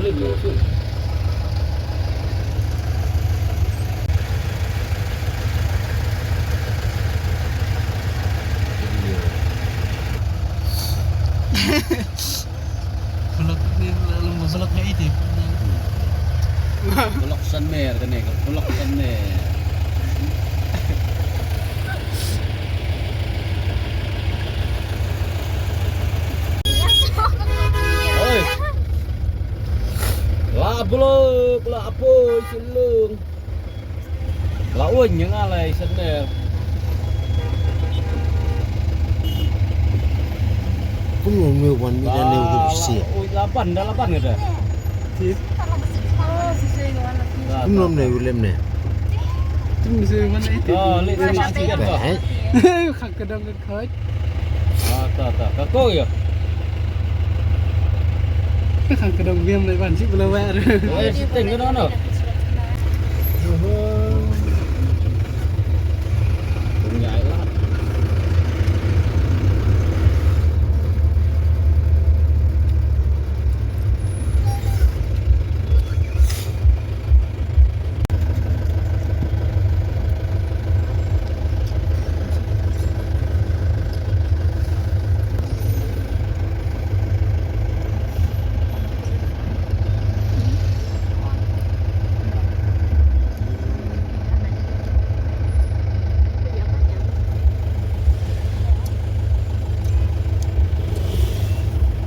sulit langsung. Belok ni lembut belok kayak itu. Belok Sanmer kan ya, belok Sanmer. Oi. Lah belum, lah apa selung. Lah yang alai Sanmer. Pun mewan ni dan lewat bersih. Oh, 8 ada. Belum nih ulem nih. Tu mesti mana itu? Oh, lihat sama sikit kok. Khak kedang ke khaj. Ah, tak. Kau ya? Khak kedang biam lai ban sih bela wer. Oh, siting ke mana? Punya lah.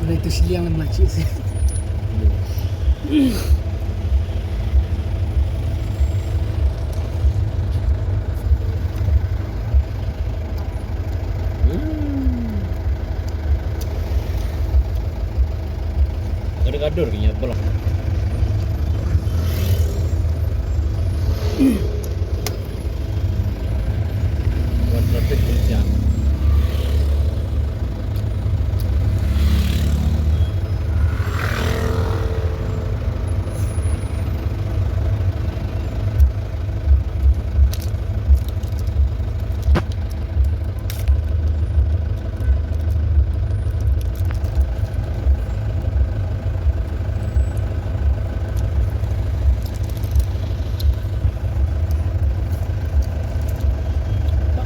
Itu siang macam sih. Gadur kayaknya belum. Buat traffic polisian.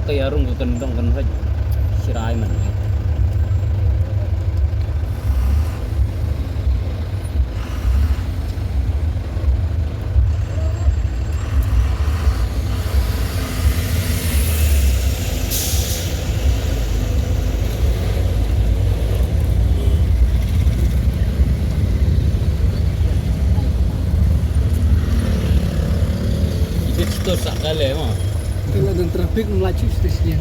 Kaya rung kendong kan saja sirai man. Itu sakale mah. Kalau ada trafik melaju sudah siang.